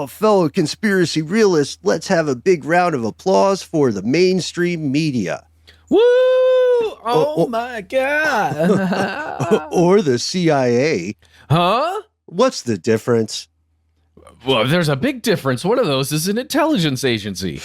Oh, fellow conspiracy realists, let's have a big round of applause for the mainstream media. Woo! Oh my God. Or the CIA. Huh? What's the difference? Well, there's a big difference. One of those is an intelligence agency.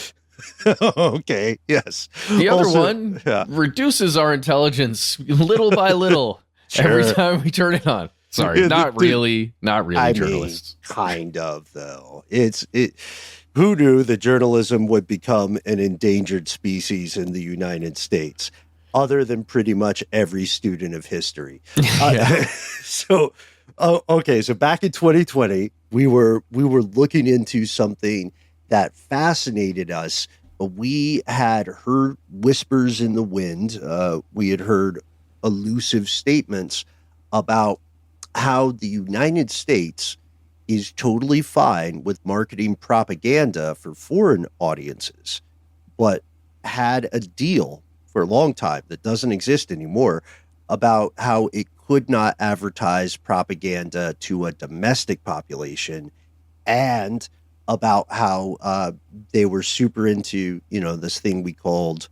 Okay, yes. The other one reduces our intelligence little by little every time we turn it on. Sorry, not really journalists. Kind of, though. Who knew that journalism would become an endangered species in the United States, other than pretty much every student of history? So back in 2020, we were looking into something that fascinated us. We had heard whispers in the wind. We had heard elusive statements about how the United States is totally fine with marketing propaganda for foreign audiences, but had a deal for a long time that doesn't exist anymore about how it could not advertise propaganda to a domestic population, and about how they were super into, this thing we called,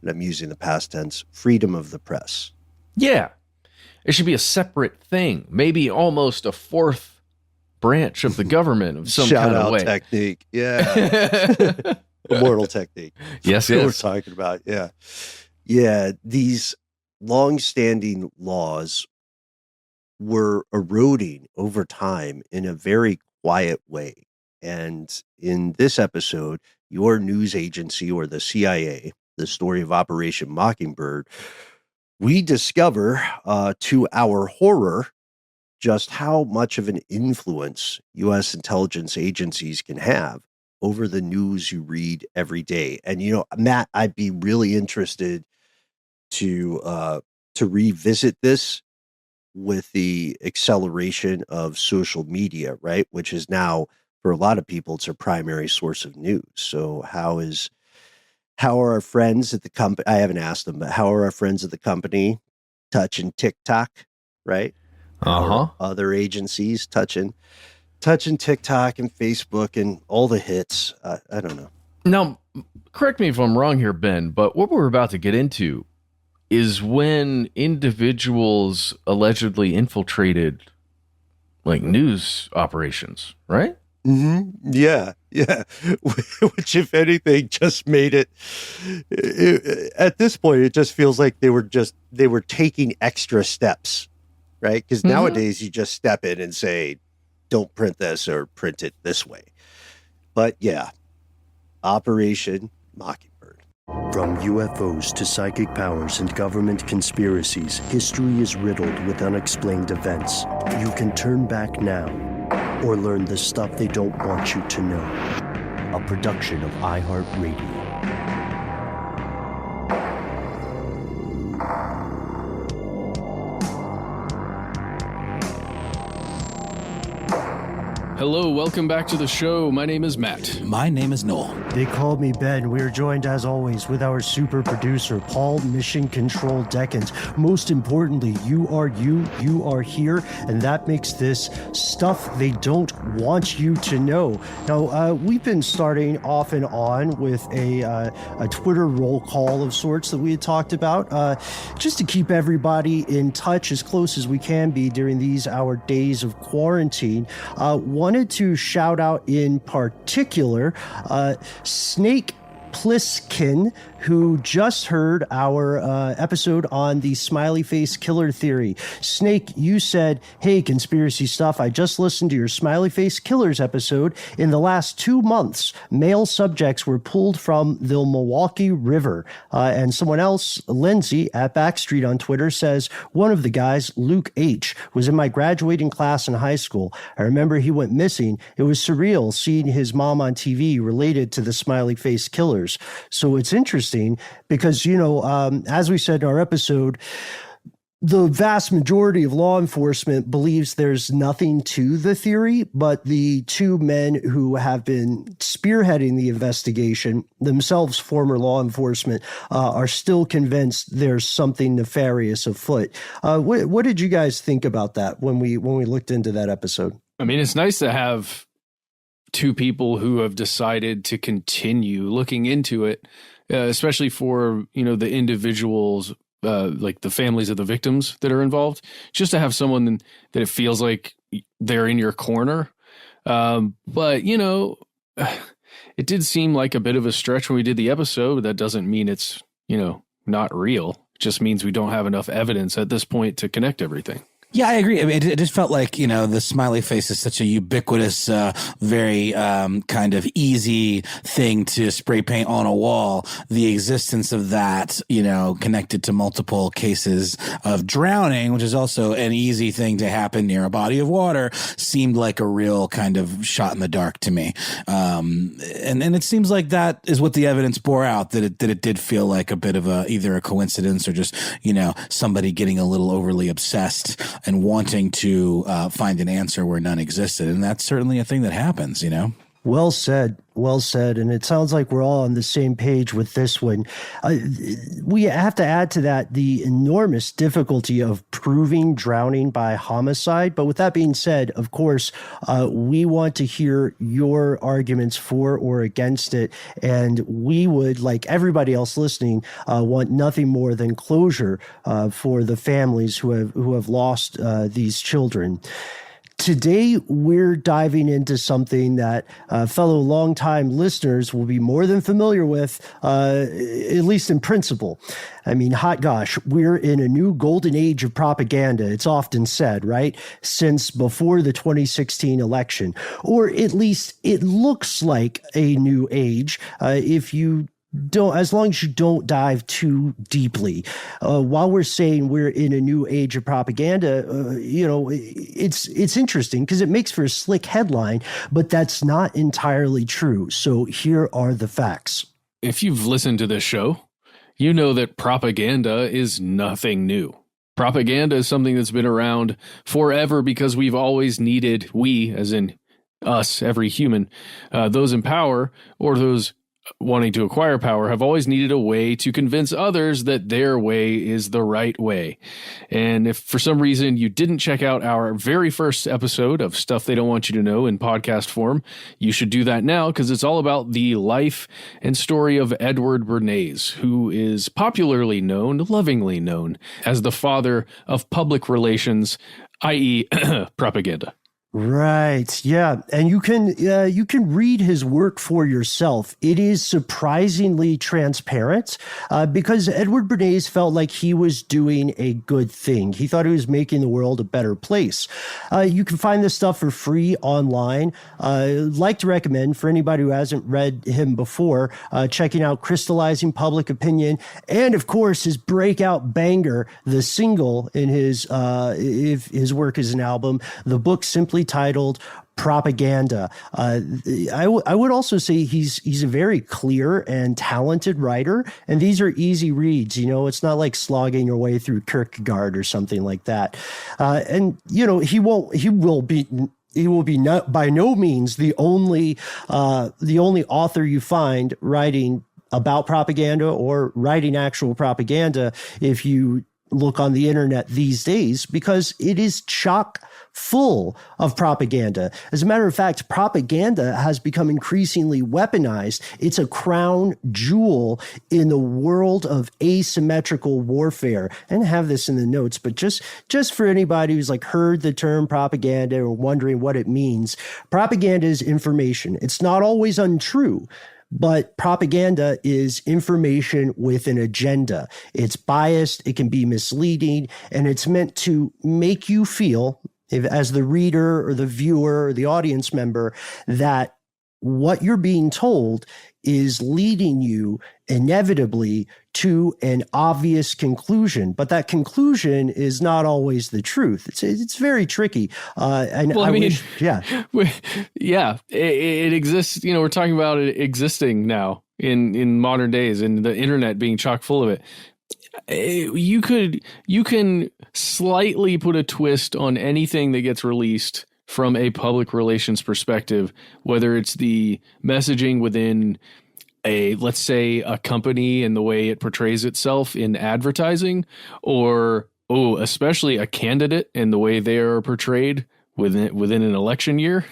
and I'm using the past tense, freedom of the press. Yeah. It should be a separate thing, maybe almost a fourth branch of the government of some kind of way. Shout out technique. Yeah. Immortal technique. Yes. We're talking about. Yeah. Yeah. These long-standing laws were eroding over time in a very quiet way. And in this episode, your news agency, or the CIA, the story of Operation Mockingbird, we discover, to our horror, just how much of an influence U.S. intelligence agencies can have over the news you read every day. And, Matt, I'd be really interested to revisit this with the acceleration of social media, right? Which is now, for a lot of people, it's a primary source of news. So how are our friends at the company? I haven't asked them, but how are our friends at the company touching TikTok, right? Other agencies touching TikTok and Facebook and all the hits. I don't know. Now, correct me if I'm wrong here, Ben, but what we're about to get into is when individuals allegedly infiltrated news operations, right? Mm-hmm. Yeah. Which, if anything, just made it at this point, it just feels like they were taking extra steps, right? Because nowadays you just step in and say, don't print this or print it this way. But yeah, Operation Mockingbird. From UFOs to psychic powers and government conspiracies, history is riddled with unexplained events. You can turn back now or learn the stuff they don't want you to know. A production of iHeartRadio. Hello, welcome back to the show. My name is Matt. My name is Noel. They called me Ben. We are joined, as always, with our super producer, Paul Mission Control Deckens. Most importantly, you are here, and that makes this stuff they don't want you to know. Now, we've been starting off and on with a Twitter roll call of sorts that we had talked about, just to keep everybody in touch as close as we can be during our days of quarantine. Wanted to shout out in particular Snake Pliskin, who just heard our episode on the smiley face killer theory. Snake, you said, hey, conspiracy stuff, I just listened to your smiley face killers episode. In the last 2 months, male subjects were pulled from the Milwaukee River. And someone else, Lindsay at Backstreet on Twitter, says, one of the guys, Luke H., was in my graduating class in high school. I remember he went missing. It was surreal seeing his mom on TV related to the smiley face killers. So it's interesting because, as we said in our episode, the vast majority of law enforcement believes there's nothing to the theory, but the two men who have been spearheading the investigation, themselves former law enforcement, are still convinced there's something nefarious afoot. What did you guys think about that when we looked into that episode? I mean, it's nice to have two people who have decided to continue looking into it, especially for, the individuals, like the families of the victims that are involved, just to have someone that it feels like they're in your corner. But, it did seem like a bit of a stretch when we did the episode. That doesn't mean it's, not real. It just means we don't have enough evidence at this point to connect everything. Yeah, I agree. I mean, it just felt like, the smiley face is such a ubiquitous, very kind of easy thing to spray paint on a wall. The existence of that, connected to multiple cases of drowning, which is also an easy thing to happen near a body of water, seemed like a real kind of shot in the dark to me. And it seems like that is what the evidence bore out, that it did feel like a bit of either a coincidence or just, somebody getting a little overly obsessed and wanting to find an answer where none existed. And that's certainly a thing that happens, Well said. Well said. And it sounds like we're all on the same page with this one. We have to add to that the enormous difficulty of proving drowning by homicide. But with that being said, of course, we want to hear your arguments for or against it. And we would, like everybody else listening, want nothing more than closure for the families who have lost these children. Today, we're diving into something that fellow longtime listeners will be more than familiar with, at least in principle. I mean, hot gosh, we're in a new golden age of propaganda. It's often said, right? Since before the 2016 election, or at least it looks like a new age. If you don't, as long as you don't dive too deeply. While we're saying we're in a new age of propaganda, it's interesting because it makes for a slick headline, but that's not entirely true. So here are the facts. If you've listened to this show, you know that propaganda is nothing new. Propaganda is something that's been around forever because we've always needed, we, as in us, every human, those in power or those wanting to acquire power have always needed a way to convince others that their way is the right way. And if for some reason you didn't check out our very first episode of Stuff They Don't Want You to Know in podcast form, you should do that now because it's all about the life and story of Edward Bernays, who is popularly known, lovingly known, as the father of public relations, i.e. propaganda. Right. Yeah. And you can read his work for yourself. It is surprisingly transparent because Edward Bernays felt like he was doing a good thing. He thought he was making the world a better place. You can find this stuff for free online. I'd like to recommend for anybody who hasn't read him before, checking out Crystallizing Public Opinion and, of course, his breakout banger, the single in his if his work is an album, the book simply titled Propaganda. I would also say he's a very clear and talented writer, and these are easy reads. It's not like slogging your way through Kierkegaard or something like that. And he will be by no means the only author you find writing about propaganda or writing actual propaganda if you look on the internet these days, because it is chock full of propaganda. As a matter of fact, propaganda has become increasingly weaponized. It's a crown jewel in the world of asymmetrical warfare. And I have this in the notes, but just for anybody who's like heard the term propaganda or wondering what it means, propaganda is information. It's not always untrue. But propaganda is information with an agenda. It's biased, it can be misleading, and it's meant to make you feel, as the reader or the viewer or the audience member, that what you're being told is leading you inevitably to an obvious conclusion, but that conclusion is not always the truth. It's very tricky. And well, it exists. We're talking about it existing now in modern days, and the internet being chock full of it. You can slightly put a twist on anything that gets released from a public relations perspective, whether it's the messaging within let's say a company and the way it portrays itself in advertising, or especially a candidate and the way they are portrayed within an election year.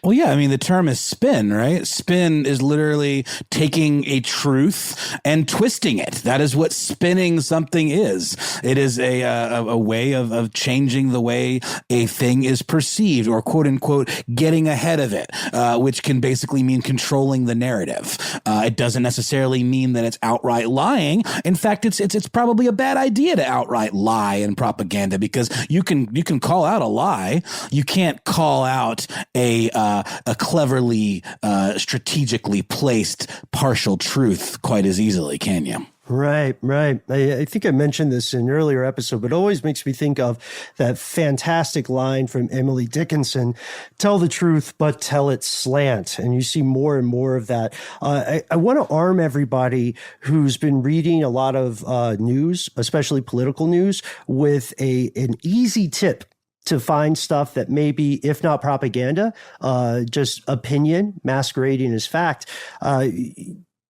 Well, yeah, I mean, the term is spin, right? Spin is literally taking a truth and twisting it. That is what spinning something is. It is a way of changing the way a thing is perceived, or quote unquote, getting ahead of it, which can basically mean controlling the narrative. It doesn't necessarily mean that it's outright lying. In fact, it's probably a bad idea to outright lie in propaganda, because you can call out a lie. You can't call out a cleverly, strategically placed partial truth quite as easily, can you? Right. I think I mentioned this in an earlier episode, but it always makes me think of that fantastic line from Emily Dickinson, tell the truth, but tell it slant. And you see more and more of that. I want to arm everybody who's been reading a lot of news, especially political news, with an easy tip to find stuff that maybe, if not propaganda, just opinion masquerading as fact.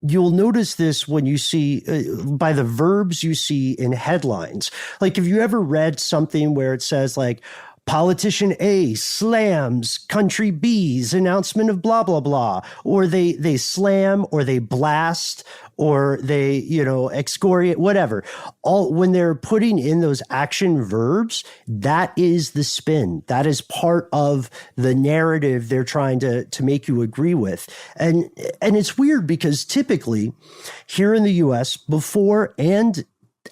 You'll notice this when you see by the verbs you see in headlines. Like, have you ever read something where it says like, politician A slams country B's announcement of blah, blah, blah, or they slam, or they blast, or they, excoriate, whatever. All when they're putting in those action verbs, that is the spin. That is part of the narrative they're trying to make you agree with. And it's weird because typically here in the US, before and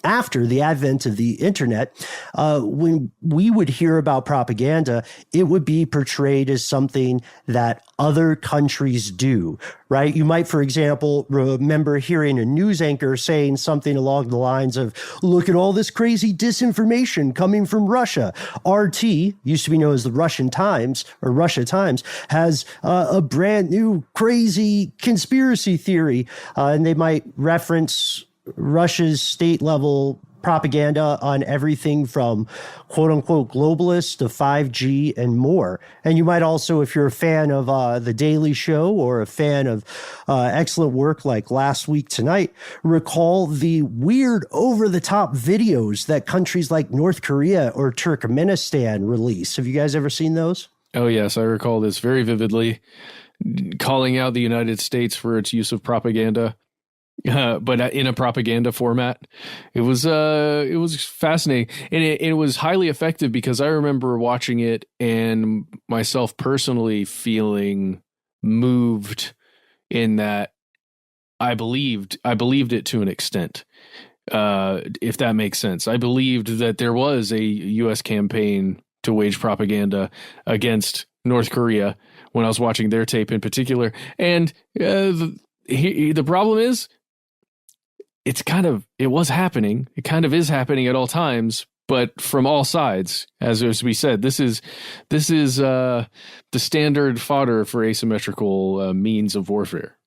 after the advent of the internet, when we would hear about propaganda, it would be portrayed as something that other countries do, right? You might, for example, remember hearing a news anchor saying something along the lines of, look at all this crazy disinformation coming from Russia. RT, used to be known as the Russian Times, or Russia Times, has a brand new crazy conspiracy theory. And they might reference Russia's state level propaganda on everything from quote unquote globalists to 5G and more. And you might also, if you're a fan of The Daily Show or a fan of excellent work like Last Week Tonight, recall the weird over the top videos that countries like North Korea or Turkmenistan release. Have you guys ever seen those? Oh, yes. I recall this very vividly, calling out the United States for its use of propaganda. But in a propaganda format. It was fascinating, and it was highly effective, because I remember watching it and myself personally feeling moved in that I believed it to an extent, if that makes sense. I believed that there was a U.S. campaign to wage propaganda against North Korea when I was watching their tape in particular, and the problem is, it was happening. It kind of is happening at all times, but from all sides. As we said, this is the standard fodder for asymmetrical means of warfare.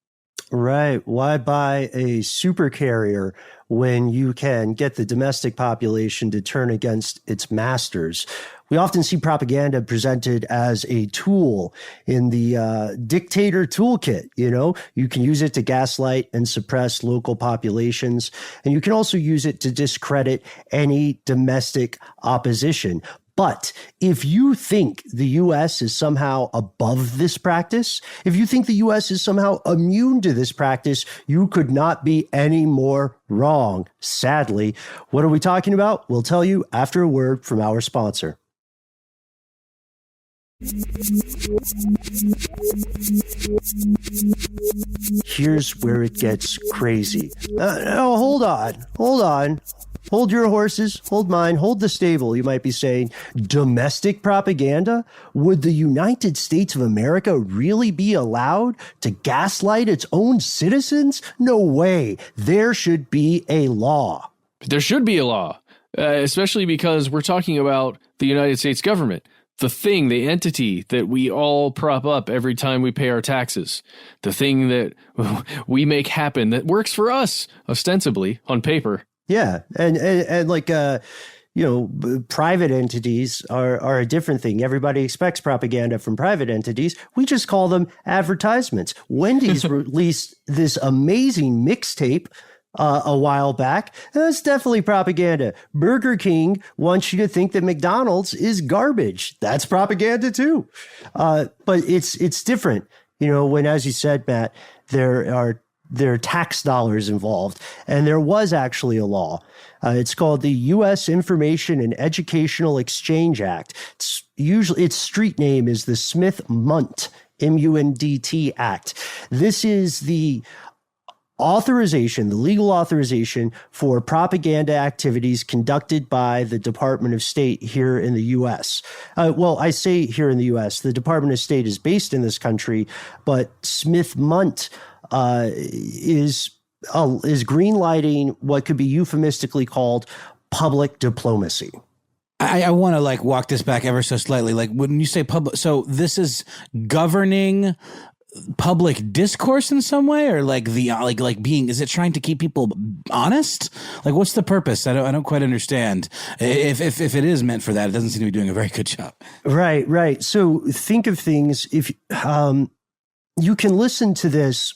Right. Why buy a super carrier when you can get the domestic population to turn against its masters? We often see propaganda presented as a tool in the dictator toolkit. You can use it to gaslight and suppress local populations, and you can also use it to discredit any domestic opposition. But if you think the U.S. is somehow above this practice, if you think the U.S. is somehow immune to this practice, you could not be any more wrong, sadly. What are we talking about? We'll tell you after a word from our sponsor. Here's where it gets crazy. No, hold on. Hold your horses, hold mine, hold the stable, you might be saying. Domestic propaganda? Would the United States of America really be allowed to gaslight its own citizens? No way. There should be a law. There should be a law, especially because we're talking about the United States government. The entity that we all prop up every time we pay our taxes, the thing that we make happen that works for us, ostensibly, on paper. Yeah. And like, private entities are a different thing. Everybody expects propaganda from private entities. We just call them advertisements. Wendy's released this amazing mixtape a while back. That's definitely propaganda. Burger King wants you to think that McDonald's is garbage. That's propaganda too. But it's different. When, as you said, Matt, there are tax dollars involved, and there was actually a law. It's called the U.S. Information and Educational Exchange Act. Its street name is the Smith-Mundt, M-U-N-D-T Act. This is the legal authorization for propaganda activities conducted by the Department of State here in the U.S. I say here in the U.S. The Department of State is based in this country, but Smith-Mundt is greenlighting what could be euphemistically called public diplomacy. I want to walk this back ever so slightly. When you say public, so this is governing public discourse in some way, or is it trying to keep people honest? What's the purpose? I don't quite understand. If it is meant for that, it doesn't seem to be doing a very good job. Right. So think of things. If you can listen to this.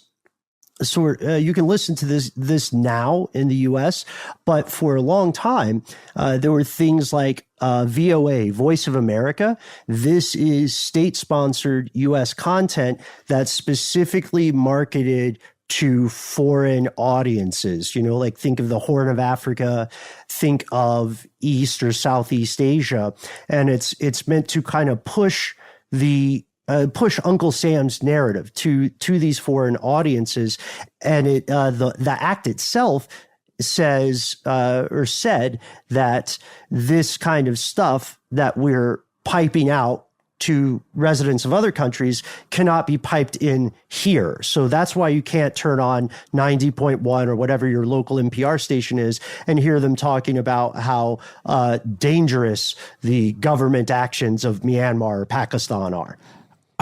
You can listen to this now in the U.S., but for a long time, there were things like VOA, Voice of America. This is state-sponsored U.S. content that's specifically marketed to foreign audiences. Think of the Horn of Africa, think of East or Southeast Asia, and it's meant to kind of push Uncle Sam's narrative to these foreign audiences, and the act itself says or said that this kind of stuff that we're piping out to residents of other countries cannot be piped in here. So that's why you can't turn on 90.1 or whatever your local NPR station is and hear them talking about how dangerous the government actions of Myanmar or Pakistan are.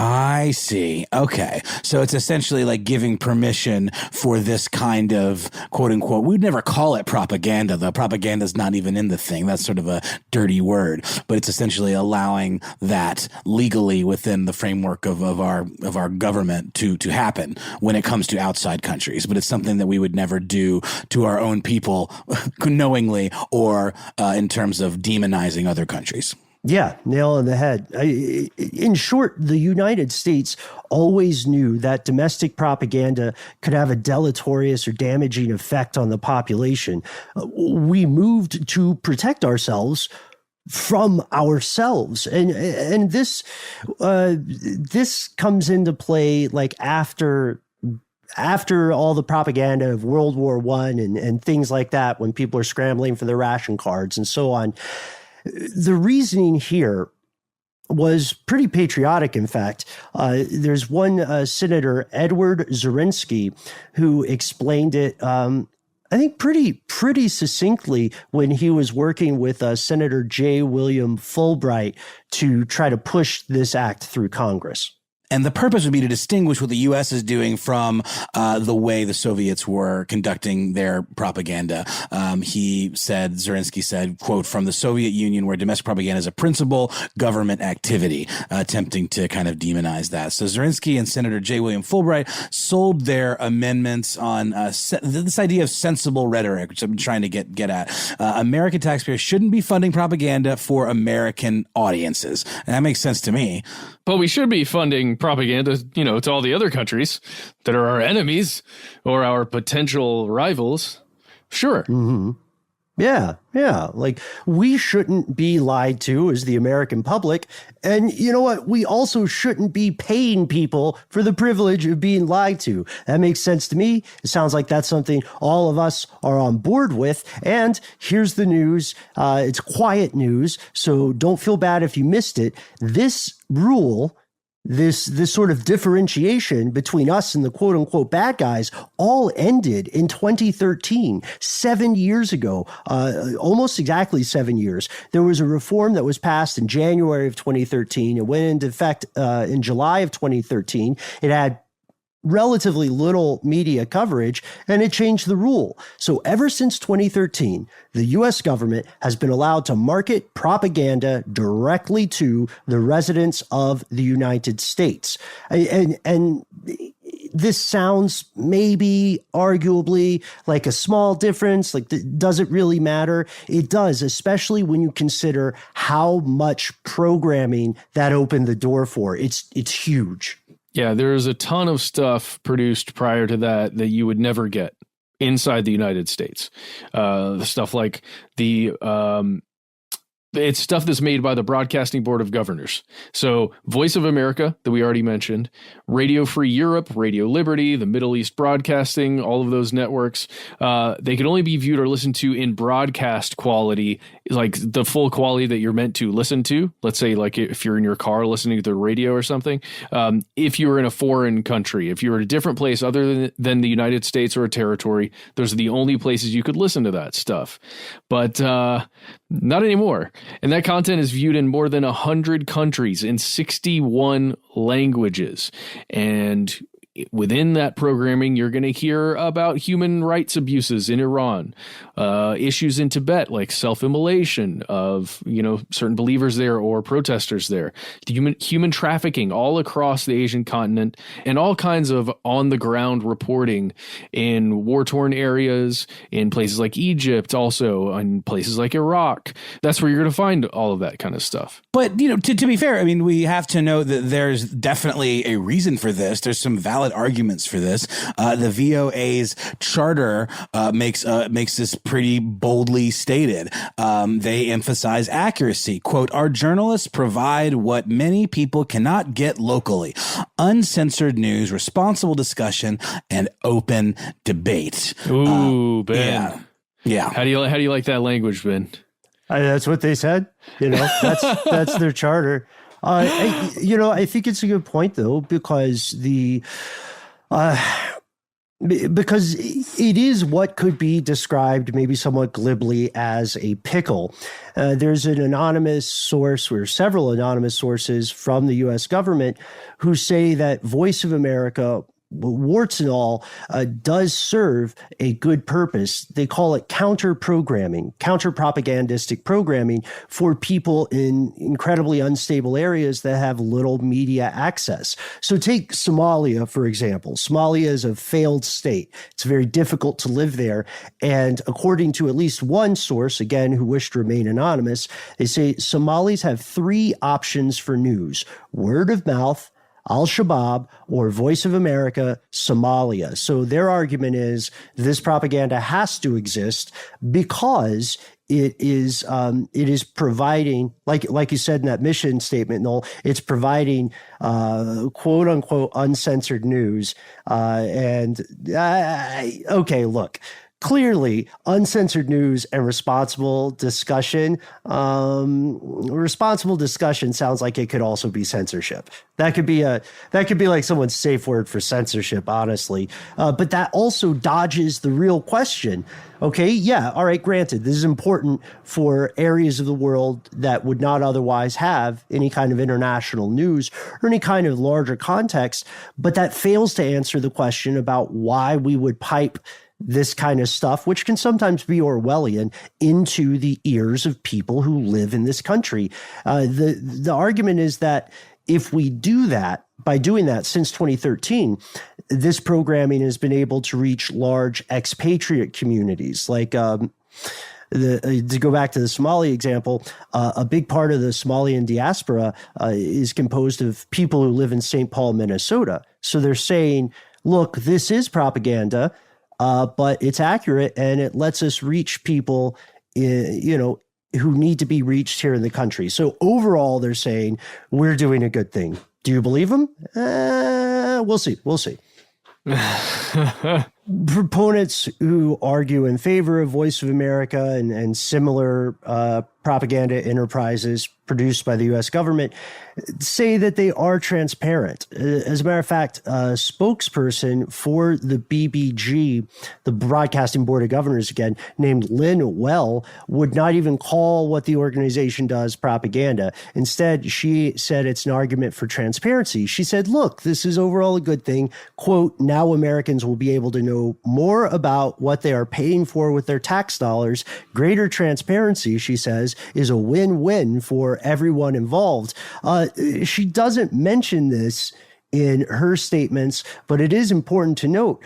I see. Okay. So it's essentially giving permission for this kind of quote unquote, we'd never call it propaganda. The propaganda is not even in the thing. That's sort of a dirty word, but it's essentially allowing that legally within the framework of our government to happen when it comes to outside countries. But it's something that we would never do to our own people knowingly or in terms of demonizing other countries. Yeah, nail on the head. In short, the United States always knew that domestic propaganda could have a deleterious or damaging effect on the population. We moved to protect ourselves from ourselves, and this comes into play after all the propaganda of World War I and things like that, when people are scrambling for their ration cards and so on. The reasoning here was pretty patriotic, in fact. There's one Senator, Edward Zirinsky, who explained it, I think, pretty succinctly when he was working with Senator J. William Fulbright to try to push this act through Congress. And the purpose would be to distinguish what the U.S. is doing from the way the Soviets were conducting their propaganda. Zirinsky said, quote, from the Soviet Union, where domestic propaganda is a principal government activity, attempting to kind of demonize that. So Zirinsky and Senator J. William Fulbright sold their amendments on this idea of sensible rhetoric, which I've been trying to get at. American taxpayers shouldn't be funding propaganda for American audiences. And that makes sense to me. But we should be funding propaganda, to all the other countries that are our enemies or our potential rivals. Sure. Mm-hmm. Yeah. We shouldn't be lied to as the American public. And you know what? We also shouldn't be paying people for the privilege of being lied to. That makes sense to me. It sounds like that's something all of us are on board with. And here's the news. It's quiet news, so don't feel bad if you missed it. This rule, this sort of differentiation between us and the quote unquote bad guys, all ended in 2013, 7 years ago, almost exactly 7 years. There was a reform that was passed in January of 2013. It went into effect in July of 2013. It had relatively little media coverage, and it changed the rule. So ever since 2013, the U.S. government has been allowed to market propaganda directly to the residents of the United States. And this sounds maybe arguably like a small difference. Like, does it really matter? It does, especially when you consider how much programming that opened the door for. It's huge. Yeah, there's a ton of stuff produced prior to that you would never get inside the United States. Stuff like it's stuff that's made by the Broadcasting Board of Governors. So Voice of America, that we already mentioned, Radio Free Europe, Radio Liberty, the Middle East Broadcasting, all of those networks, they can only be viewed or listened to in broadcast quality, like the full quality that you're meant to listen to. Let's say like if you're in your car listening to the radio or something, if you're in a foreign country, if you're in a different place other than the United States or a territory, those are the only places you could listen to that stuff. But not anymore. And that content is viewed in more than 100 countries in 61 languages. And within that programming, you're going to hear about human rights abuses in Iran, issues in Tibet, like self-immolation of, certain believers there or protesters there, human trafficking all across the Asian continent, and all kinds of on-the-ground reporting in war-torn areas, in places like Egypt, also in places like Iraq. That's where you're going to find all of that kind of stuff. But, to be fair, I mean, we have to know that there's definitely a reason for this. There's some valid arguments for this. The VOA's charter makes this pretty boldly stated. They emphasize accuracy. Quote, "Our journalists provide what many people cannot get locally: uncensored news, responsible discussion, and open debate." Ooh, Ben. Yeah. How do you like that language, Ben? That's what they said. That's their charter. I think it's a good point though, because because it is what could be described maybe somewhat glibly as a pickle. There's an anonymous source, or several anonymous sources from the U.S. government, who say that Voice of America, warts and all, does serve a good purpose. They call it counter-programming, counter-propagandistic programming for people in incredibly unstable areas that have little media access. So take Somalia, for example. Somalia is a failed state. It's very difficult to live there. And according to at least one source, again, who wished to remain anonymous, they say Somalis have 3 options for news: word of mouth, Al-Shabaab, or Voice of America, Somalia. So their argument is this propaganda has to exist because it is providing, like you said in that mission statement, Noel, it's providing quote unquote uncensored news. Okay, look. Clearly, uncensored news and responsible discussion. Responsible discussion sounds like it could also be censorship. That could be like someone's safe word for censorship, honestly. But that also dodges the real question. Okay, yeah, all right, granted, this is important for areas of the world that would not otherwise have any kind of international news or any kind of larger context, but that fails to answer the question about why we would pipe this kind of stuff, which can sometimes be Orwellian, into the ears of people who live in this country. The argument is that if we do that, by doing that since 2013, this programming has been able to reach large expatriate communities. Like to go back to the Somali example, a big part of the Somalian diaspora is composed of people who live in St. Paul, Minnesota. So they're saying, look, this is propaganda, but it's accurate and it lets us reach people, who need to be reached here in the country. So overall, they're saying we're doing a good thing. Do you believe them? We'll see. Proponents who argue in favor of Voice of America and similar propaganda enterprises produced by the U.S. government say that they are transparent. As a matter of fact, a spokesperson for the BBG, the Broadcasting Board of Governors again, named Lynn Well, would not even call what the organization does propaganda. Instead, she said it's an argument for transparency. She said, look, this is overall a good thing. Quote, now Americans will be able to know more about what they are paying for with their tax dollars. Greater transparency, she says, is a win-win for everyone involved. She doesn't mention this in her statements, but it is important to note,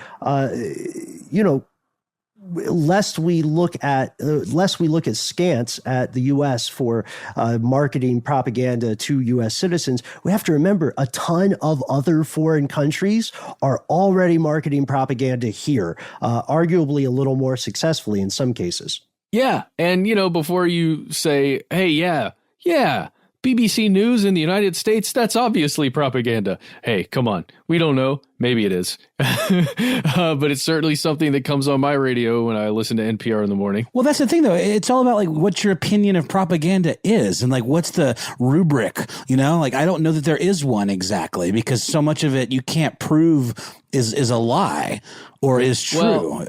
lest we look askance at the U.S. for marketing propaganda to U.S. citizens, we have to remember a ton of other foreign countries are already marketing propaganda here, arguably a little more successfully in some cases. Yeah. And, before you say, hey, yeah, BBC News in the United States, that's obviously propaganda. Hey, come on. We don't know. Maybe it is. But it's certainly something that comes on my radio when I listen to NPR in the morning. Well, that's the thing, though. It's all about what your opinion of propaganda is and what's the rubric, I don't know that there is one exactly, because so much of it you can't prove is a lie or is true.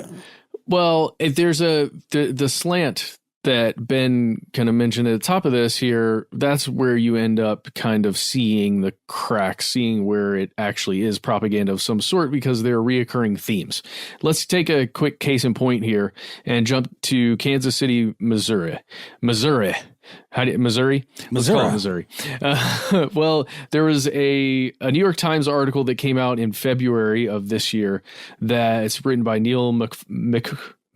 Well, if there's the slant that Ben kind of mentioned at the top of this here, that's where you end up kind of seeing the cracks, seeing where it actually is propaganda of some sort, because there are reoccurring themes. Let's take a quick case in point here and jump to Kansas City, Missouri. Missouri. Missouri? Let's call it Missouri. Well, there was a New York Times article that came out in February of this year that's written by Neil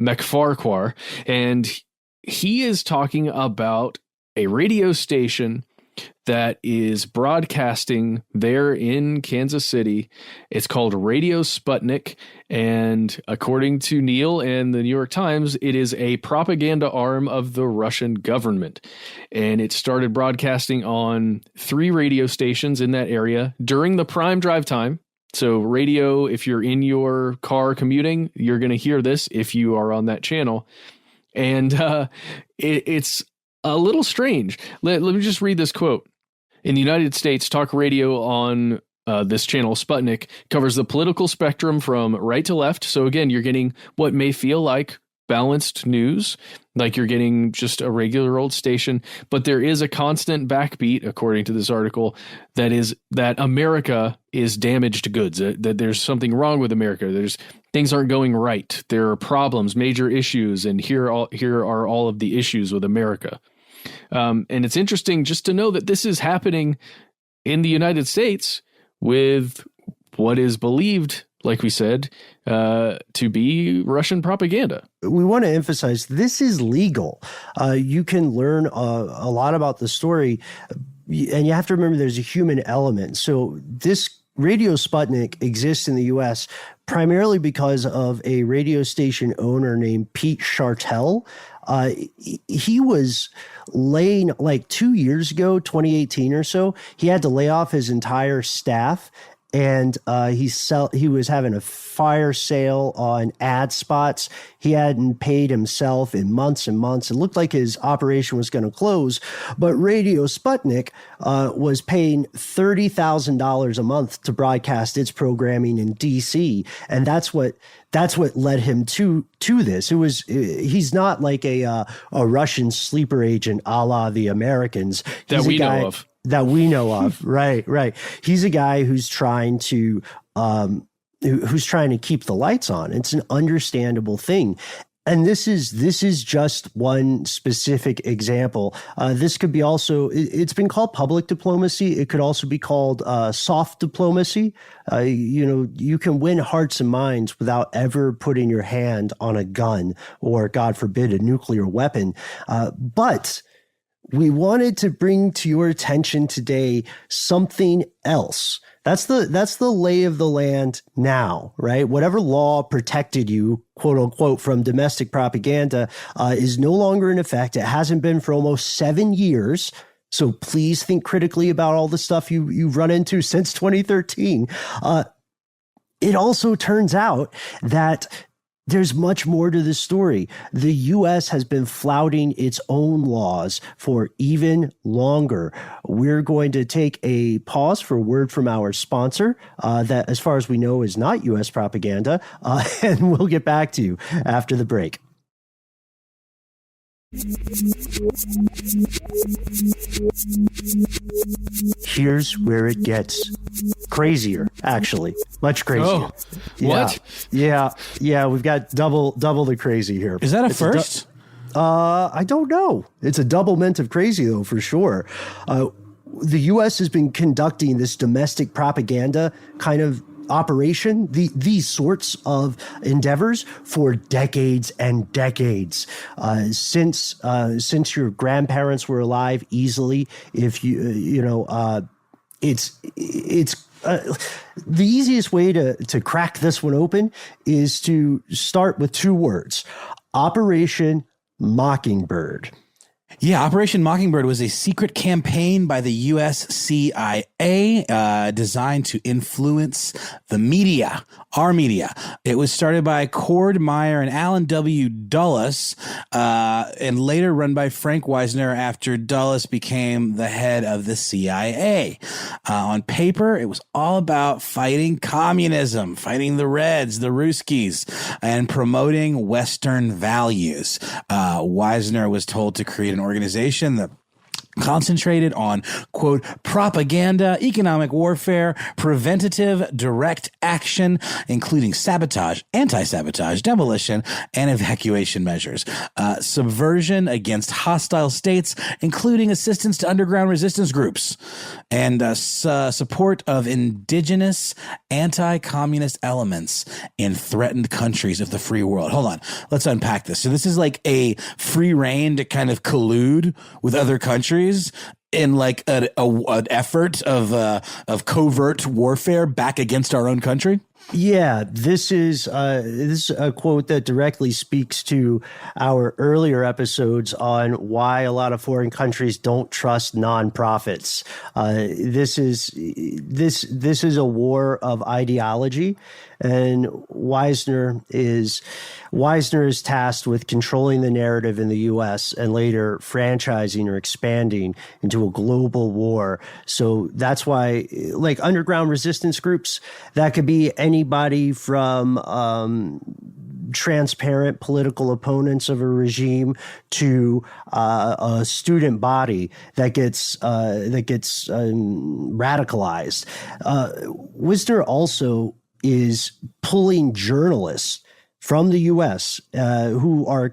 McFarquhar, and he is talking about a radio station that is broadcasting there in Kansas City. It's called Radio Sputnik. And according to Neil and the New York Times, it is a propaganda arm of the Russian government. And it started broadcasting on 3 radio stations in that area during the prime drive time. So radio, if you're in your car commuting, you're going to hear this if you are on that channel. And it's a little strange. Let me just read this quote. In the United States, talk radio on this channel, Sputnik, covers the political spectrum from right to left. So again, you're getting what may feel like balanced news, like you're getting just a regular old station. But there is a constant backbeat, according to this article, that America is damaged goods, that there's something wrong with America. Things aren't going right. There are problems, major issues, and here are all of the issues with America. And it's interesting just to know that this is happening in the United States with what is believed, like we said, to be Russian propaganda. We want to emphasize this is legal. You can learn a lot about the story, and you have to remember there's a human element. So this Radio Sputnik exists in the U.S. primarily because of a radio station owner named Pete Chartel. He was laying, 2 years ago, 2018 or so, he had to lay off his entire staff. And he was having a fire sale on ad spots. He hadn't paid himself in months and months. It looked like his operation was going to close. But Radio Sputnik was paying $30,000 a month to broadcast its programming in D.C. And that's what led him to this. He's not like a Russian sleeper agent a la the Americans. That we know of. That we know of. Right. He's a guy who's trying to keep the lights on. It's an understandable thing. And this is just one specific example. This could be also, it's been called public diplomacy. It could also be called soft diplomacy. You can win hearts and minds without ever putting your hand on a gun or, God forbid, a nuclear weapon. But we wanted to bring to your attention today something else. That's the lay of the land now, right? Whatever law protected you, quote unquote, from domestic propaganda is no longer in effect. It hasn't been for almost 7 years. So please think critically about all the stuff you've run into since 2013. It also turns out that there's much more to this story. The U.S. has been flouting its own laws for even longer. We're going to take a pause for a word from our sponsor that, as far as we know, is not U.S. propaganda, and we'll get back to you after the break. Here's where it gets crazier, actually. Much crazier. Oh, what? Yeah, we've got double the crazy here. Is that a first? I don't know. It's a double mint of crazy, though, for sure. the U.S. has been conducting this domestic propaganda kind of operation, these sorts of endeavors for decades and decades, since your grandparents were alive. Easily, if it's the easiest way to crack this one open is to start with two words: Operation Mockingbird. Yeah, Operation Mockingbird was a secret campaign by the U.S. CIA designed to influence the media, our media. It was started by Cord Meyer and Alan W. Dulles, and later run by Frank Wisner after Dulles became the head of the CIA. On paper, it was all about fighting communism, fighting the Reds, the Ruskies, and promoting Western values. Wisner was told to create an organization that concentrated on, quote, propaganda, economic warfare, preventative direct action, including sabotage, anti-sabotage, demolition, and evacuation measures, subversion against hostile states, including assistance to underground resistance groups, and support of indigenous anti-communist elements in threatened countries of the free world. Hold on. Let's unpack this. So this is like a free reign to kind of collude with other countries in like an effort of covert warfare back against our own country. Yeah, this is a quote that directly speaks to our earlier episodes on why a lot of foreign countries don't trust nonprofits. This is a war of ideology, and Wisner is tasked with controlling the narrative in the U.S. and later franchising or expanding into a global war. So that's why, like underground resistance groups, that could be anybody from transparent political opponents of a regime to a student body that gets radicalized. Wisner also is pulling journalists from the U.S. Who are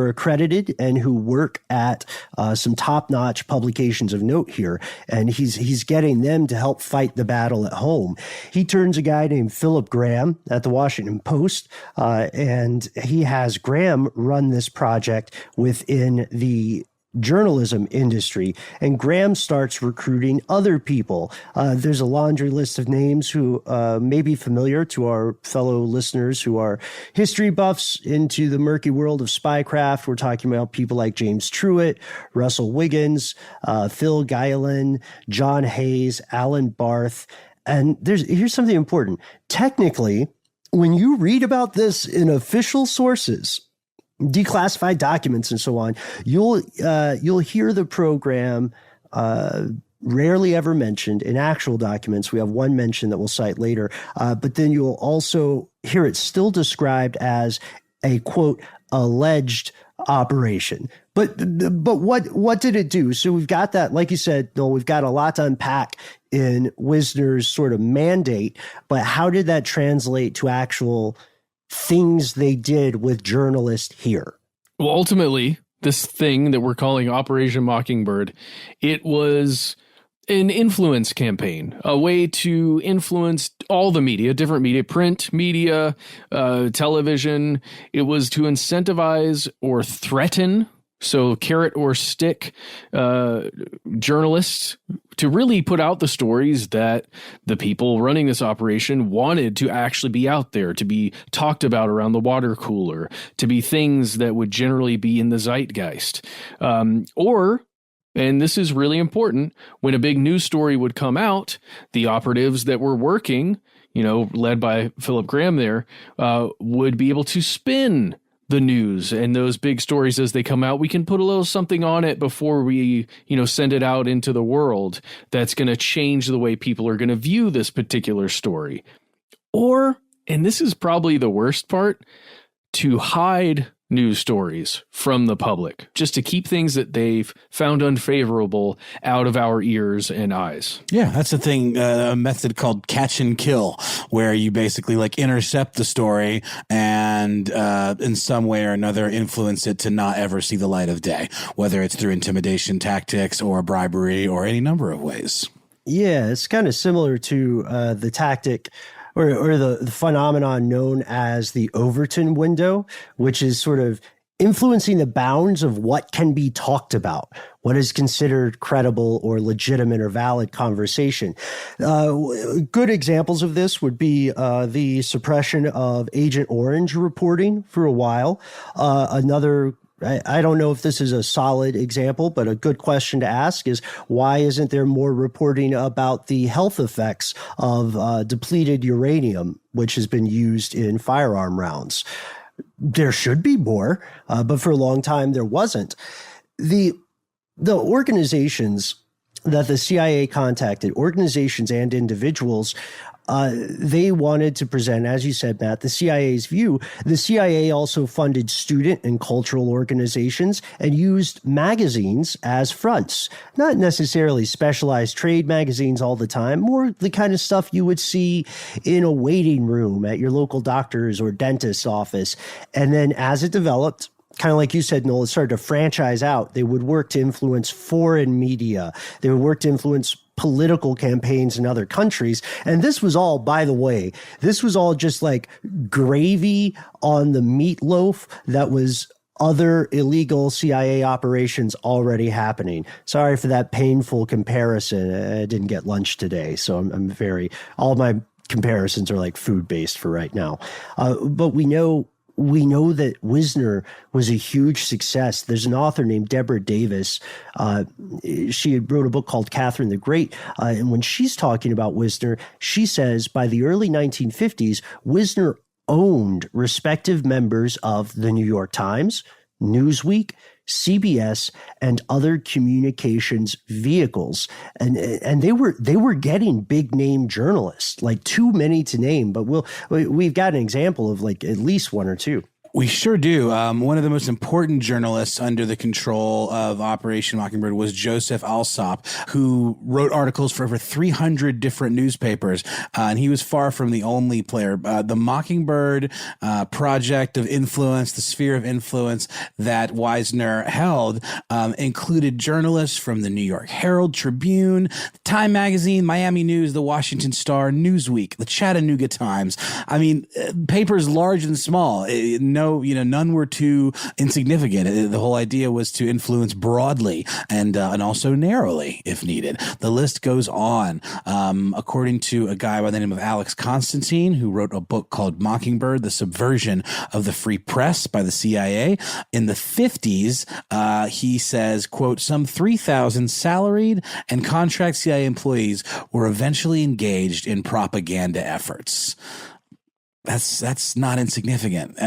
accredited and who work at some top-notch publications of note here, and he's getting them to help fight the battle at home. He turns a guy named Philip Graham at the Washington Post, and he has Graham run this project within the journalism industry, and Graham starts recruiting other people. There's a laundry list of names who may be familiar to our fellow listeners who are history buffs into the murky world of spycraft. We're talking about people like James Truitt, Russell Wiggins, Phil Guilin, John Hayes, Alan Barth. And here's something important. Technically, when you read about this in official sources, declassified documents and so on, you'll hear the program rarely ever mentioned in actual documents. We have one mention that we'll cite later, but then you'll also hear it still described as a, quote, alleged operation. But what did it do? So we've got that, like you said, Noel, we've got a lot to unpack in Wisner's sort of mandate, but how did that translate to actual things they did with journalists here? Well, ultimately, this thing that we're calling Operation Mockingbird, it was an influence campaign, a way to influence all the media, different media, print media, television. It was to incentivize or threaten, so carrot or stick, journalists to really put out the stories that the people running this operation wanted to actually be out there, to be talked about around the water cooler, to be things that would generally be in the zeitgeist. And this is really important, when a big news story would come out, the operatives that were working, led by Philip Graham there, would be able to spin the news and those big stories as they come out. We can put a little something on it before we, send it out into the world that's going to change the way people are going to view this particular story. Or, and this is probably the worst part, to hide news stories from the public, just to keep things that they've found unfavorable out of our ears and eyes. Yeah, that's the thing, a method called catch and kill, where you basically like intercept the story and in some way or another influence it to not ever see the light of day, whether it's through intimidation tactics or bribery or any number of ways. Yeah, it's kind of similar to the tactic or the phenomenon known as the Overton window, which is sort of influencing the bounds of what can be talked about, what is considered credible or legitimate or valid conversation. Good examples of this would be the suppression of Agent Orange reporting for a while. Another I don't know if this is a solid example, but a good question to ask is why isn't there more reporting about the health effects of depleted uranium, which has been used in firearm rounds? There should be more, but for a long time there wasn't. The organizations that the CIA contacted, organizations and individuals, they wanted to present, as you said, Matt, the CIA's view. The CIA also funded student and cultural organizations and used magazines as fronts, not necessarily specialized trade magazines all the time, more the kind of stuff you would see in a waiting room at your local doctor's or dentist's office. And then as it developed, kind of like you said, Noel, it started to franchise out. They would work to influence foreign media. They would work to influence political campaigns in other countries. And this was all, by the way, this was all just like gravy on the meatloaf that was other illegal CIA operations already happening. Sorry for that painful comparison. I didn't get lunch today, so I'm all my comparisons are like food-based for right now. But we know that Wisner was a huge success. There's an author named Deborah Davis. She wrote a book called Catherine the Great. And when she's talking about Wisner, she says by the early 1950s, Wisner owned respective members of the New York Times, Newsweek, CBS, and other communications vehicles. And they were getting big name journalists, like too many to name, but we've got an example of like at least one or two. We sure do. One of the most important journalists under the control of Operation Mockingbird was Joseph Alsop, who wrote articles for over 300 different newspapers, and he was far from the only player. The Mockingbird project of influence, the sphere of influence that Wisner held, included journalists from the New York Herald Tribune, Time Magazine, Miami News, the Washington Star, Newsweek, the Chattanooga Times. I mean, papers large and small. None were too insignificant. The whole idea was to influence broadly and also narrowly if needed. The list goes on. According to a guy by the name of Alex Constantine, who wrote a book called Mockingbird, The Subversion of the Free Press by the CIA, in the 50s, he says, quote, some 3,000 salaried and contract CIA employees were eventually engaged in propaganda efforts. That's not insignificant.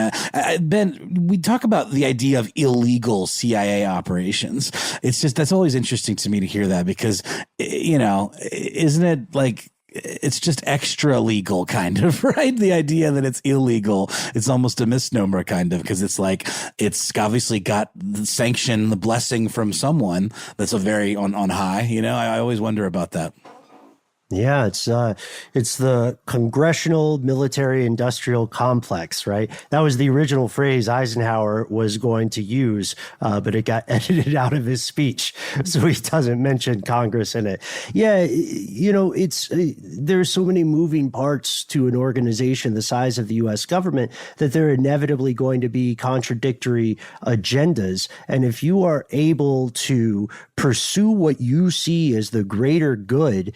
Ben, we talk about the idea of illegal CIA operations. It's just, that's always interesting to me to hear that because, isn't it like, it's just extra legal kind of, right? The idea that it's illegal, it's almost a misnomer kind of, because it's like, it's obviously got the sanction, the blessing from someone that's a very on high, I always wonder about that. Yeah, it's the Congressional Military Industrial Complex, right? That was the original phrase Eisenhower was going to use, but it got edited out of his speech, so he doesn't mention Congress in it. Yeah, there's so many moving parts to an organization the size of the U.S. government that there are inevitably going to be contradictory agendas, and if you are able to pursue what you see as the greater good,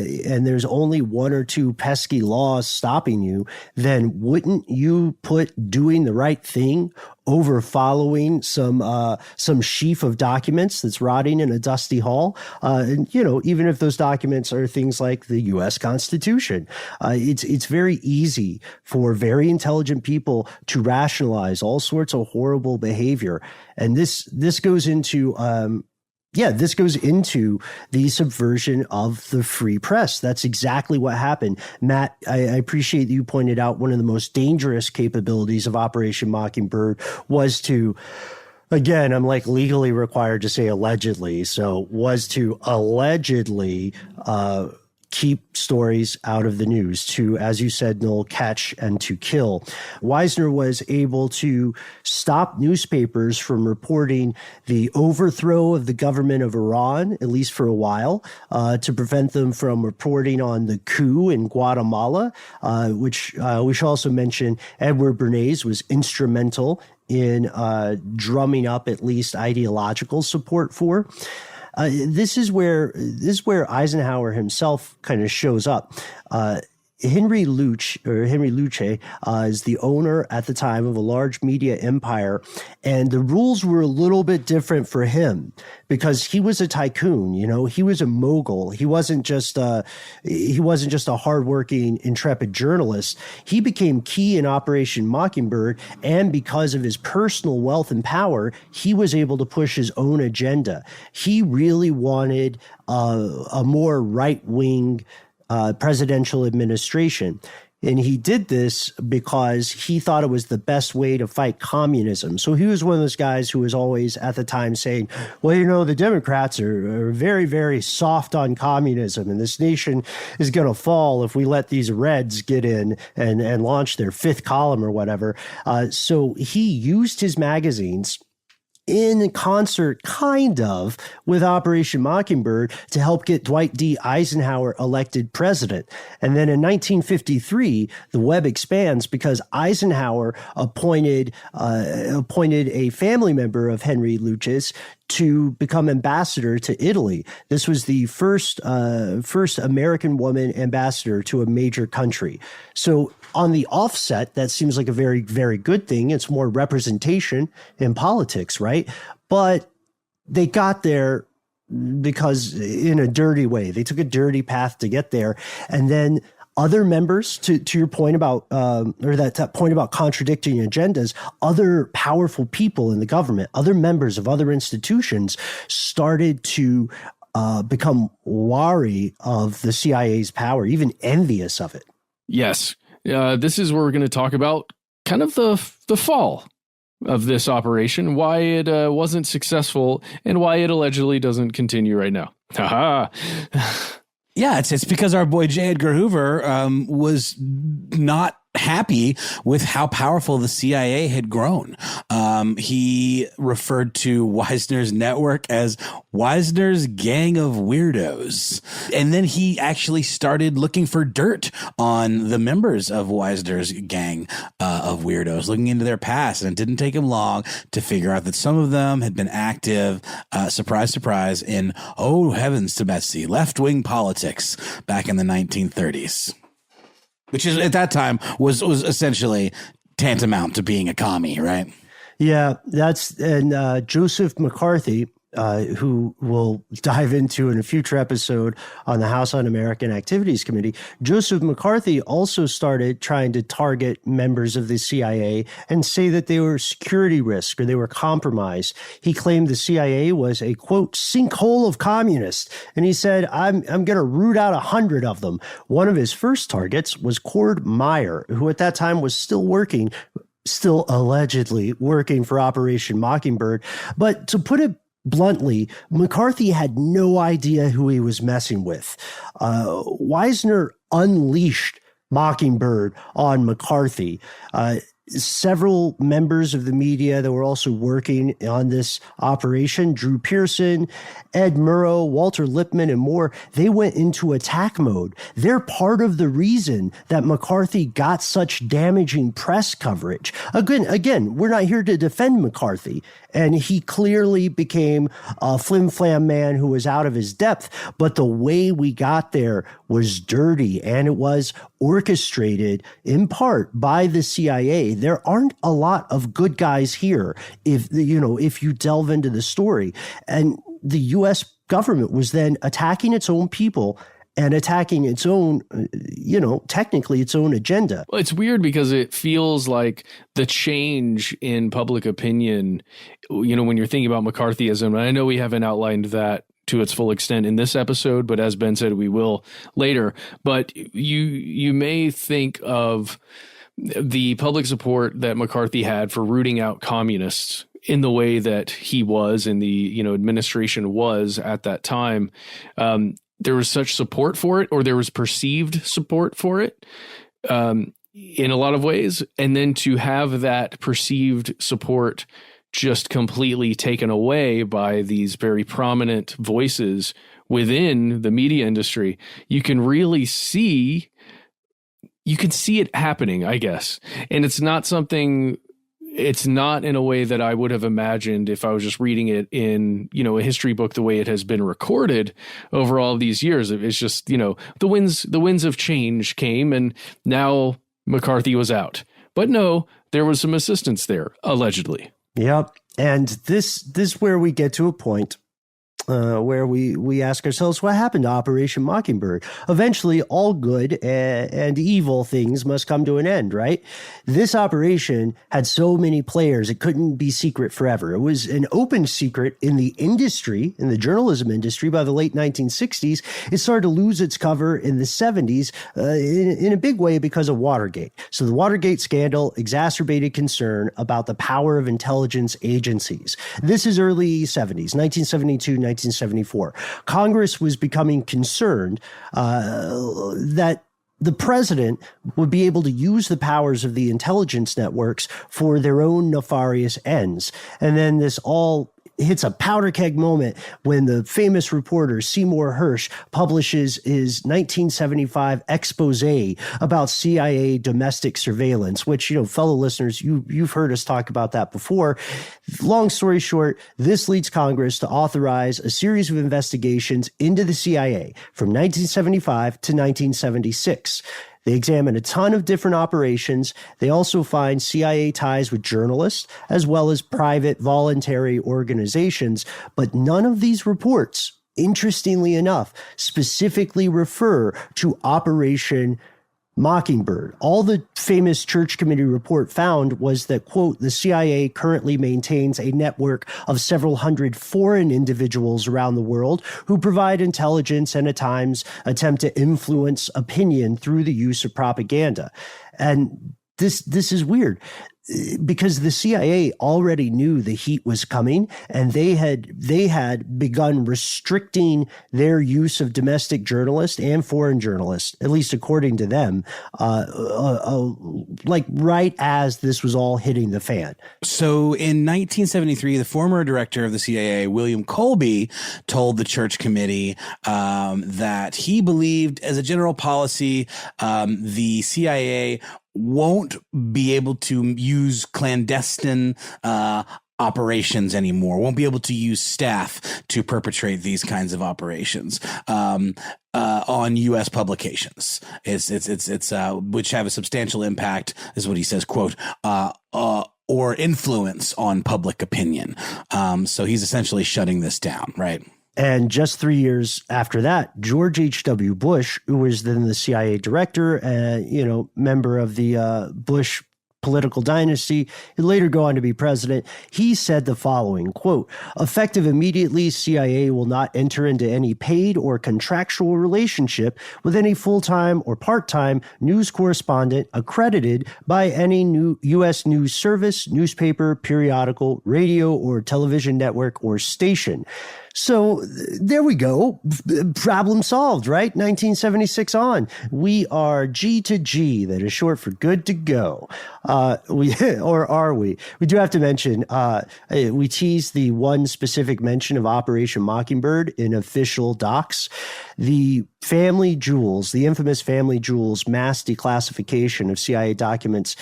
and there's only one or two pesky laws stopping you, then wouldn't you put doing the right thing over following some sheaf of documents that's rotting in a dusty hall? Even if those documents are things like the U.S. Constitution, it's very easy for very intelligent people to rationalize all sorts of horrible behavior. And this goes into Yeah, this goes into the subversion of the free press. That's exactly what happened. Matt, I appreciate that you pointed out one of the most dangerous capabilities of Operation Mockingbird was to, again, I'm like legally required to say allegedly, so was to allegedly keep stories out of the news, to, as you said, Noel, catch and to kill. Wisner was able to stop newspapers from reporting the overthrow of the government of Iran, at least for a while, to prevent them from reporting on the coup in Guatemala, which we should also mention Edward Bernays was instrumental in drumming up at least ideological support for. This is where Eisenhower himself kind of shows up. Henry Luce is the owner at the time of a large media empire, and the rules were a little bit different for him because he was a tycoon. You know, he was a mogul. He wasn't just a hardworking, intrepid journalist. He became key in Operation Mockingbird, and because of his personal wealth and power, he was able to push his own agenda. He really wanted a more right-wing presidential administration. And he did this because he thought it was the best way to fight communism. So he was one of those guys who was always at the time saying, well, you know, the Democrats are very, very soft on communism, and this nation is going to fall if we let these Reds get in and launch their fifth column or whatever. So he used his magazines in concert, kind of, with Operation Mockingbird to help get Dwight D. Eisenhower elected president. And then in 1953, the web expands because Eisenhower appointed a family member of Henry Luce's to become ambassador to Italy. This was the first American woman ambassador to a major country. So on the offset, that seems like a very, very good thing. It's more representation in politics, right? But they got there because in a dirty way. They took a dirty path to get there. And then other members, to your point about, or that point about contradicting agendas, other powerful people in the government, other members of other institutions started to become wary of the CIA's power, even envious of it. Yes. This is where we're going to talk about kind of the fall of this operation, why it wasn't successful, and why it allegedly doesn't continue right now. Haha. Yeah, it's because our boy J. Edgar Hoover was not happy with how powerful the CIA had grown. He referred to Wisner's network as Wisner's gang of weirdos. And then he actually started looking for dirt on the members of Wisner's gang of weirdos, looking into their past. And it didn't take him long to figure out that some of them had been active, surprise, surprise, in, oh heavens to Betsy, left-wing politics back in the 1930s. Which is at that time was essentially tantamount to being a commie, right? Yeah, and Joseph McCarthy, who we'll dive into in a future episode on the House Un-American Activities Committee. Joseph McCarthy also started trying to target members of the CIA and say that they were security risk or they were compromised. He claimed the CIA was a, quote, sinkhole of communists. And he said, I'm going to root out 100 of them. One of his first targets was Cord Meyer, who at that time was still allegedly working for Operation Mockingbird. But to put it bluntly, McCarthy had no idea who he was messing with. Wisner unleashed Mockingbird on McCarthy. Several members of the media that were also working on this operation, Drew Pearson, Ed Murrow, Walter Lippmann, and more, they went into attack mode. They're part of the reason that McCarthy got such damaging press coverage. Again, we're not here to defend McCarthy, and he clearly became a flim-flam man who was out of his depth, but the way we got there was dirty, and it was orchestrated in part by the CIA. There aren't a lot of good guys here if you delve into the story. And the U.S. government was then attacking its own people and attacking its own, technically its own agenda. Well, it's weird because it feels like the change in public opinion, when you're thinking about McCarthyism, and I know we haven't outlined that to its full extent in this episode, but as Ben said, we will later. But you may think of the public support that McCarthy had for rooting out communists in the way that he was and the administration was at that time. There was such support for it, or there was perceived support for it in a lot of ways. And then to have that perceived support just completely taken away by these very prominent voices within the media industry, you can really see it happening, I guess. And it's not in a way that I would have imagined if I was just reading it in, a history book, the way it has been recorded over all these years. It's just, the winds of change came and now McCarthy was out. But no, there was some assistance there, allegedly. Yep. And this is where we get to a point where we ask ourselves, what happened to Operation Mockingbird? Eventually, all good and evil things must come to an end, right? This operation had so many players, it couldn't be secret forever. It was an open secret in the industry, in the journalism industry. By the late 1960s, it started to lose its cover in the 70s in a big way because of Watergate. So the Watergate scandal exacerbated concern about the power of intelligence agencies. This is early 70s, 1972, 1974. Congress was becoming concerned that the president would be able to use the powers of the intelligence networks for their own nefarious ends. And then this all hits a powder keg moment when the famous reporter Seymour Hersh publishes his 1975 expose about CIA domestic surveillance, which, fellow listeners, you've heard us talk about that before. Long story short, this leads Congress to authorize a series of investigations into the CIA from 1975 to 1976. They examine a ton of different operations. They also find CIA ties with journalists as well as private voluntary organizations. But none of these reports, interestingly enough, specifically refer to Operation Mockingbird. All the famous Church Committee report found was that, quote, the CIA currently maintains a network of several hundred foreign individuals around the world who provide intelligence and at times attempt to influence opinion through the use of propaganda. And this is weird, because the CIA already knew the heat was coming, and they had begun restricting their use of domestic journalists and foreign journalists, at least according to them, like right as this was all hitting the fan. So in 1973, the former director of the CIA, William Colby, told the Church Committee that he believed, as a general policy, the CIA won't be able to use clandestine operations anymore, won't be able to use staff to perpetrate these kinds of operations on U.S. publications. It's which have a substantial impact, is what he says, quote, or influence on public opinion. So he's essentially shutting this down, right? And just 3 years after that, George H.W. Bush, who was then the CIA director, member of the Bush political dynasty, he'd later go on to be president, he said the following, quote, effective immediately, CIA will not enter into any paid or contractual relationship with any full-time or part-time news correspondent accredited by any new U.S. news service, newspaper, periodical, radio, or television network or station. So there we go. Problem solved, right? 1976 on. We are G to G. That is short for good to go. Or are we? We do have to mention, we teased the one specific mention of Operation Mockingbird in official docs. The family jewels, the infamous family jewels mass declassification of CIA documents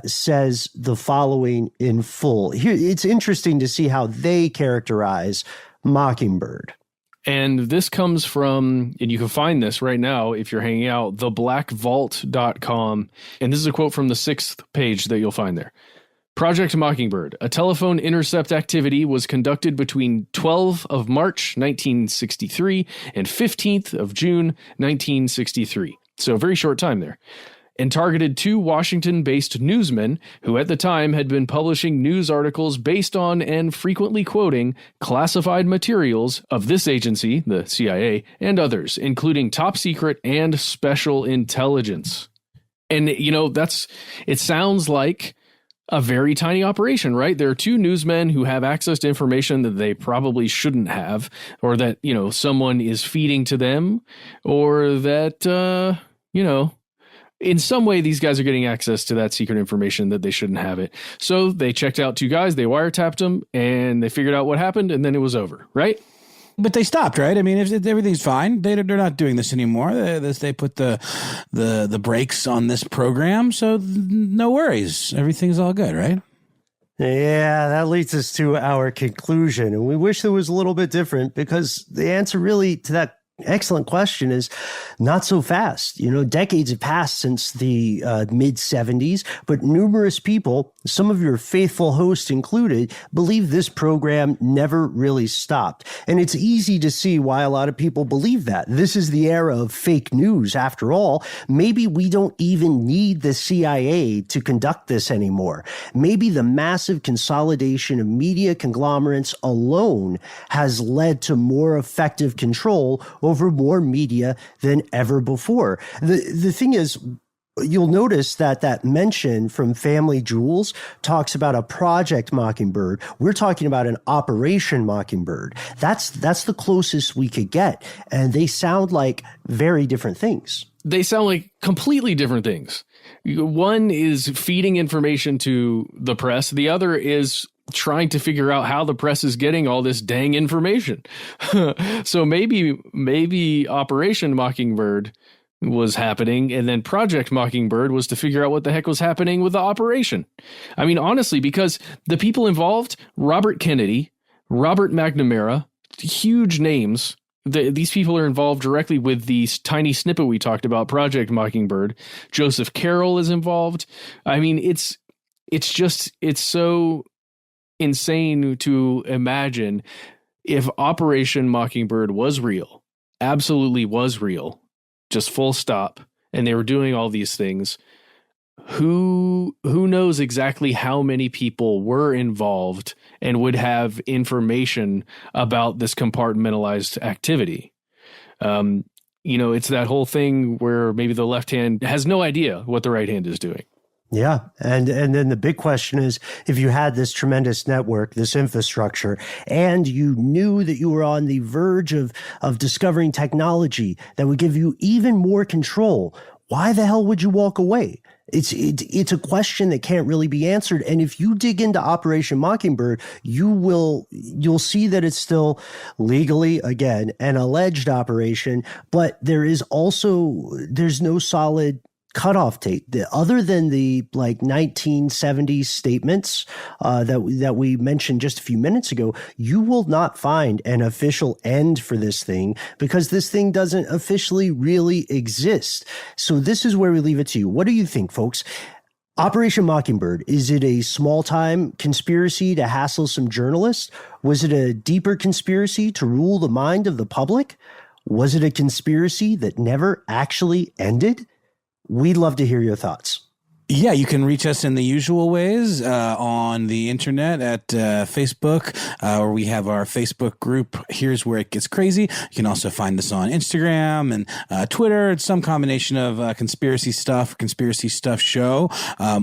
says the following in full. Here, it's interesting to see how they characterize Mockingbird. And this comes from, and you can find this right now if you're hanging out, theblackvault.com. And this is a quote from the 6th page that you'll find there. Project Mockingbird, a telephone intercept activity, was conducted between 12th of March 1963 and 15th of June 1963. So a very short time there. And targeted two Washington-based newsmen who at the time had been publishing news articles based on and frequently quoting classified materials of this agency, the CIA, and others, including top secret and special intelligence. And, it sounds like a very tiny operation, right? There are two newsmen who have access to information that they probably shouldn't have, or that, someone is feeding to them, or that, in some way, these guys are getting access to that secret information that they shouldn't have it. So they checked out two guys, they wiretapped them, and they figured out what happened, and then it was over, right? But they stopped, right? I mean, if everything's fine, they're not doing this anymore. They put the brakes on this program, so no worries. Everything's all good, right? Yeah, that leads us to our conclusion. And we wish it was a little bit different, because the answer really to that excellent question is not so fast. Decades have passed since the mid 70s, but numerous people, some of your faithful hosts included, believe this program never really stopped. And it's easy to see why a lot of people believe that. This is the era of fake news. After all, maybe we don't even need the CIA to conduct this anymore. Maybe the massive consolidation of media conglomerates alone has led to more effective control over more media than ever before. The thing is, you'll notice that mention from Family Jewels talks about a Project Mockingbird. We're talking about an Operation Mockingbird. That's the closest we could get. And they sound like very different things. They sound like completely different things. One is feeding information to the press. The other is trying to figure out how the press is getting all this dang information. So maybe Operation Mockingbird was happening, and then Project Mockingbird was to figure out what the heck was happening with the operation. I mean, honestly, because the people involved, Robert Kennedy, Robert McNamara, huge names. These people are involved directly with the tiny snippet we talked about, Project Mockingbird. Joseph Carroll is involved. I mean, it's so insane to imagine if Operation Mockingbird was real, absolutely was real, just full stop, and they were doing all these things. Who knows exactly how many people were involved and would have information about this compartmentalized activity? It's that whole thing where maybe the left hand has no idea what the right hand is doing. Yeah. And then the big question is, if you had this tremendous network, this infrastructure, and you knew that you were on the verge of discovering technology that would give you even more control, why the hell would you walk away? It's a question that can't really be answered. And if you dig into Operation Mockingbird, you'll see that it's still legally, again, an alleged operation, but there's no solid cutoff date other than the 1970s statements that we mentioned just a few minutes ago. You will not find an official end for this thing, because this thing doesn't officially really exist. So this is where we leave it to you. What do you think, folks? Operation Mockingbird, is it a small-time conspiracy to hassle some journalists? Was it a deeper conspiracy to rule the mind of the public? Was it a conspiracy that never actually ended? We'd love to hear your thoughts. Yeah, you can reach us in the usual ways on the internet at Facebook, where we have our Facebook group, Here's Where It Gets Crazy. You can also find us on Instagram and Twitter. It's some combination of conspiracy stuff show.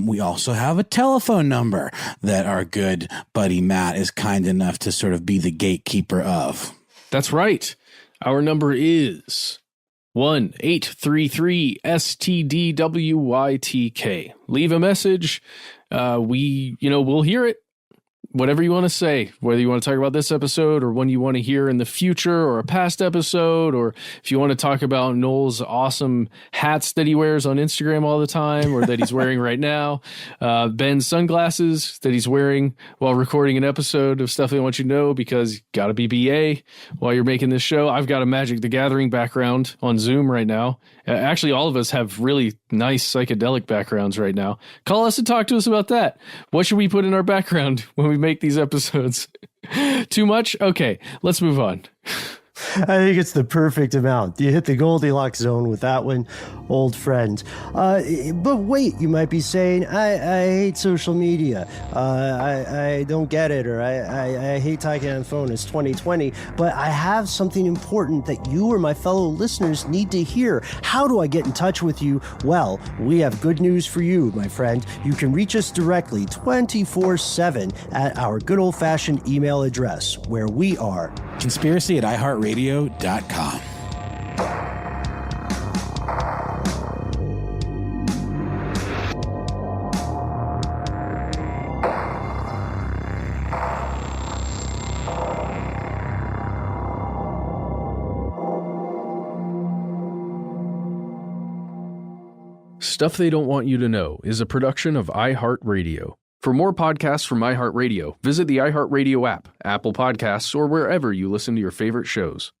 We also have a telephone number that our good buddy Matt is kind enough to sort of be the gatekeeper of. That's right. Our number is 1-833-STDWYTK. Leave a message. We'll hear it. whatever you want to say, whether you want to talk about this episode or one you want to hear in the future or a past episode, or if you want to talk about Noel's awesome hats that he wears on Instagram all the time or that he's wearing right now, Ben's sunglasses that he's wearing while recording an episode of Stuff They Want You to Know because you got to be BA while you're making this show. I've got a Magic the Gathering background on Zoom right now. Actually, all of us have really nice psychedelic backgrounds right now. Call us and talk to us about that. What should we put in our background when we make these episodes? Too much? Okay, let's move on. I think it's the perfect amount. You hit the Goldilocks zone with that one, old friend. But wait, you might be saying, I hate social media. I don't get it, or I hate talking on the phone. It's 2020. But I have something important that you or my fellow listeners need to hear. How do I get in touch with you? Well, we have good news for you, my friend. You can reach us directly 24/7 at our good old-fashioned email address, where we are conspiracy@iHeartRadio.com. Stuff They Don't Want You to Know is a production of iHeartRadio. For more podcasts from iHeartRadio, visit the iHeartRadio app, Apple Podcasts, or wherever you listen to your favorite shows.